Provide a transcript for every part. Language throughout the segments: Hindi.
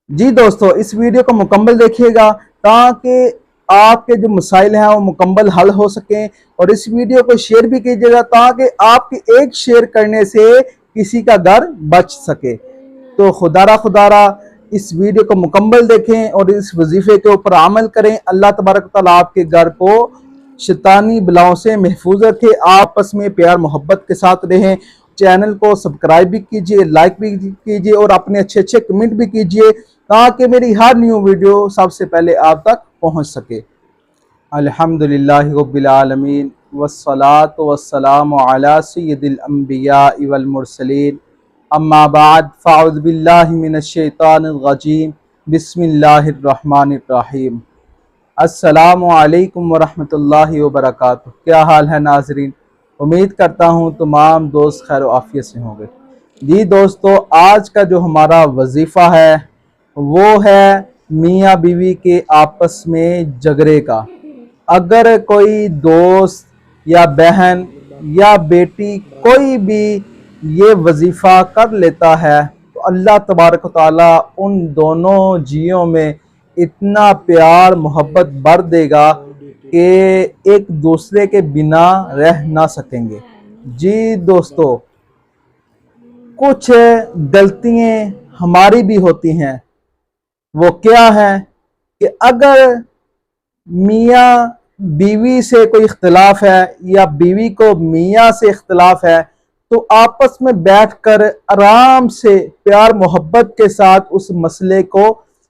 जी दोस्तों, इस वीडियो को मुकम्मल देखिएगा ताकि आपके जो मसाइल हैं वो मुकम्मल हल हो सकें। और इस वीडियो को शेयर भी कीजिएगा ताकि आपके एक शेयर करने से किसी का घर बच सके। तो खुदारा इस वीडियो को मुकम्मल देखें और इस वजीफे के ऊपर अमल करें। अल्लाह तबारक तआला आपके घर को शैतानी बलाओं से महफूज रखे, आपस में प्यार मोहब्बत के साथ रहें। चैनल को सब्सक्राइब भी कीजिए, लाइक भी कीजिए और अपने अच्छे अच्छे कमेंट भी कीजिए ताकि मेरी हर न्यू वीडियो सबसे पहले आप तक पहुंच सके। अल्हम्दुलिल्लाहि रब्बिल आलमीन वस्सलातु वस्सलामु अला सय्यिदिल अंबिया वल मुरसलीन अम्मा बाद फ़अऊज़ु बिल्लाहि मिनश शैतानिर रजीम बिस्मिल्लाहिर रहमानिर रहीम। अस्सलामु अलैकुम वरहमतुल्लाहि वबरकातुहू। क्या हाल है नाजरीन? उम्मीद करता हूँ तमाम दोस्त खैर आफियत से होंगे। जी दोस्तों, आज का जो हमारा वजीफ़ा है वो है मियाँ बीवी के आपस में झगड़े का। अगर कोई दोस्त या बहन या बेटी कोई भी ये वजीफ़ा कर लेता है तो अल्लाह तबारक व तआला उन दोनों जियों में इतना प्यार मोहब्बत भर देगा कि एक दूसरे के बिना रह ना सकेंगे। जी दोस्तों, कुछ गलतियाँ हमारी भी होती हैं। वो क्या है कि अगर मियाँ बीवी से कोई इख्तिलाफ है या बीवी को मियाँ से इख्तिलाफ है तो आपस में बैठकर आराम से प्यार मोहब्बत के साथ उस मसले को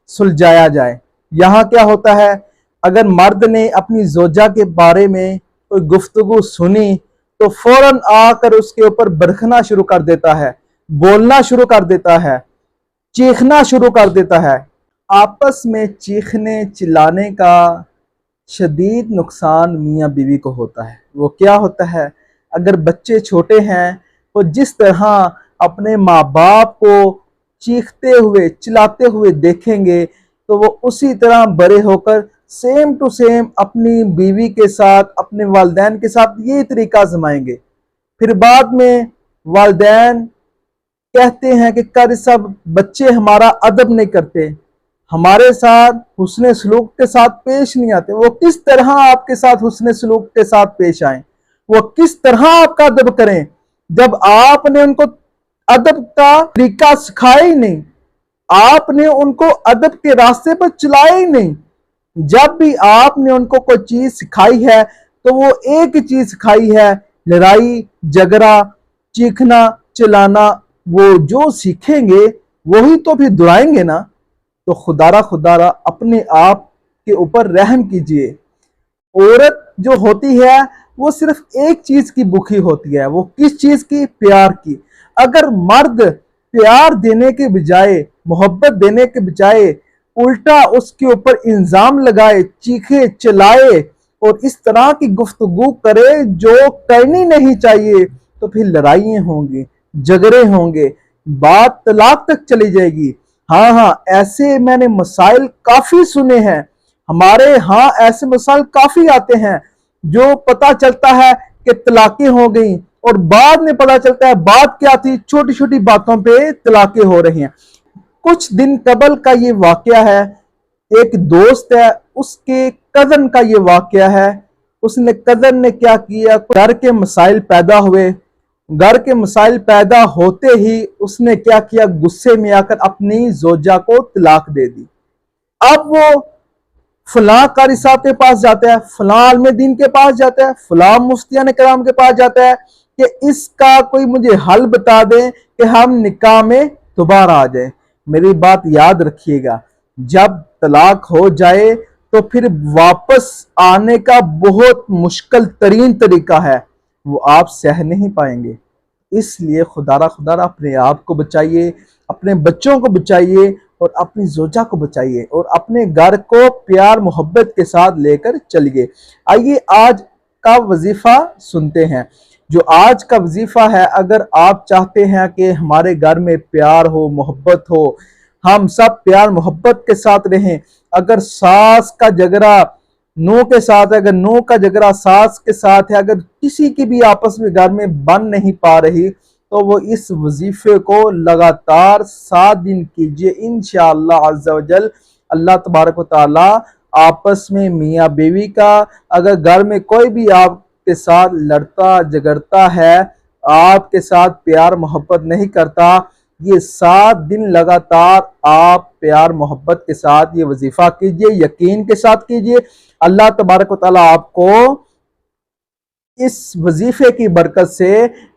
सुलझाया जाए। यहाँ क्या होता है, अगर मर्द ने अपनी जोजा के बारे में कोई गुफ्तगू सुनी तो फौरन आकर उसके ऊपर बरखना शुरू कर देता है, बोलना शुरू कर देता है, चीखना शुरू कर देता है। आपस में चीखने चिल्लाने का शदीद नुकसान मियाँ बीवी को होता है। वो क्या होता है, अगर बच्चे छोटे हैं तो जिस तरह अपने माँ बाप को चीखते हुए चिल्लाते हुए देखेंगे तो वो उसी तरह बड़े होकर सेम टू सेम अपनी बीवी के साथ, अपने वालिदैन के साथ ये तरीका आजमाएंगे। फिर बाद में वालिदैन कहते हैं कि कर सब बच्चे हमारा अदब नहीं करते, हमारे साथ हुस्ने सलूक के साथ पेश नहीं आते। वो किस तरह आपके साथ हुस्ने सलूक के साथ पेश आए, वो किस तरह आपका अदब करें जब आपने उनको अदब का तरीका सिखाया ही नहीं, आपने उनको अदब के रास्ते पर चलाया ही नहीं। जब भी आपने उनको कोई चीज सिखाई है तो वो एक ही चीज सिखाई है, लड़ाई झगड़ा चीखना चिल्लाना। वो जो सीखेंगे वही तो फिर दोहराएंगे ना। तो खुदारा अपने आप के ऊपर रहम कीजिए। औरत जो होती है वो सिर्फ एक चीज की भूखी होती है, वो किस चीज की? प्यार की। अगर मर्द प्यार देने के बजाय, मोहब्बत देने के बजाय उल्टा उसके ऊपर इल्जाम लगाए, चीखे चिल्लाए और इस तरह की गुफ्तगू करे जो करनी नहीं चाहिए तो फिर लड़ाइयाँ होंगी, झगड़े होंगे, बात तलाक तक चली जाएगी। हाँ, ऐसे मैंने मसाइल काफी सुने हैं। हमारे यहाँ ऐसे मसाइल काफी आते हैं जो पता चलता है कि तलाकें हो गई और बाद में पता चलता है बात क्या थी, छोटी छोटी बातों पे तलाकें हो रही हैं। कुछ दिन कबल का ये वाकया है, एक दोस्त है उसके कजन का ये वाकया है। उसने कजन ने क्या किया, घर के मसाइल पैदा हुए, घर के मसाइल पैदा होते ही उसने क्या किया, गुस्से में आकर अपनी जोजा को तलाक दे दी। अब वो फलां कारी साहब के पास जाता है, फलां आलमे दीन के पास जाता है, फलां मुफ्तियान कराम के पास जाता है कि इसका कोई मुझे हल बता दें कि हम निकाह में दोबारा आ जाए। मेरी बात याद रखिएगा, जब तलाक हो जाए तो फिर वापस आने का बहुत मुश्किल तरीन तरीका है, वो आप सह नहीं पाएंगे। इसलिए खुदारा अपने आप को बचाइए, अपने बच्चों को बचाइए और अपनी जोजा को बचाइए और अपने घर को प्यार मोहब्बत के साथ लेकर चलिए। आइए आज का वजीफा सुनते हैं। जो आज का वजीफा है, अगर आप चाहते हैं कि हमारे घर में प्यार हो, मोहब्बत हो, हम सब प्यार मोहब्बत के साथ रहें, अगर सास का झगड़ा नूह के साथ है, अगर नूह का झगड़ा सास के साथ है, अगर किसी की भी आपस में घर में बन नहीं पा रही तो वो इस वजीफे को लगातार 7 दिन कीजिए। इंशाअल्लाह अज़्ज़ा वजल अल्लाह तबारक व तआला आपस में मियाँ बीवी का, अगर घर में कोई भी आपके साथ लड़ता झगड़ता है, आपके साथ प्यार मोहब्बत नहीं करता, ये 7 दिन लगातार आप प्यार मोहब्बत के साथ ये वजीफा कीजिए, यकीन के साथ कीजिए। अल्लाह तबारक व तआला आपको इस वजीफे की बरकत से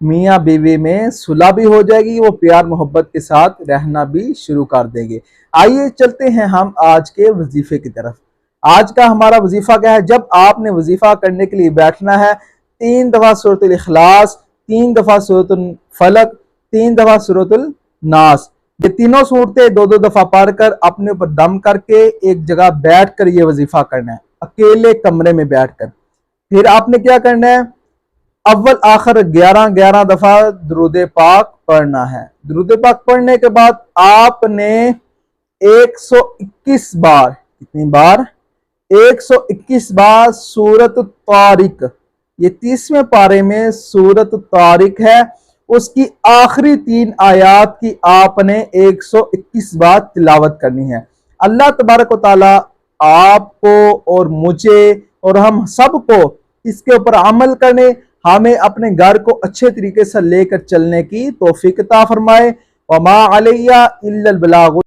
मियाँ बीवी में सुलह भी हो जाएगी, वो प्यार मोहब्बत के साथ रहना भी शुरू कर देंगे। आइए चलते हैं हम आज के वजीफे की तरफ। आज का हमारा वजीफा क्या है? जब आपने वजीफा करने के लिए बैठना है, 3 दफा सूरतुल इखलास, 3 दफा सूरतुल फलक, 3 दफा सूरतुल नास, ये तीनों सूरतें 2-2 दफा पढ़कर अपने ऊपर दम करके एक जगह बैठ कर ये वजीफा करना है, अकेले कमरे में बैठकर। फिर आपने क्या करना है? अव्वल आखिर 11-11 दफा दुरूद पाक पढ़ना है। दुरूद पाक पढ़ने के बाद आपने 121 बार, कितनी बार? 121 बार सूरत तारिक, ये 30वें पारे में सूरत तारिक है, उसकी आखिरी 3 आयात की आपने 121 बार तिलावत करनी है। अल्लाह तबारक व तआला आपको और मुझे और हम सबको इसके ऊपर अमल करने, हमें अपने घर को अच्छे तरीके से लेकर चलने की तौफीक अता फरमाए। वमा अलैया इल्लल बलाग।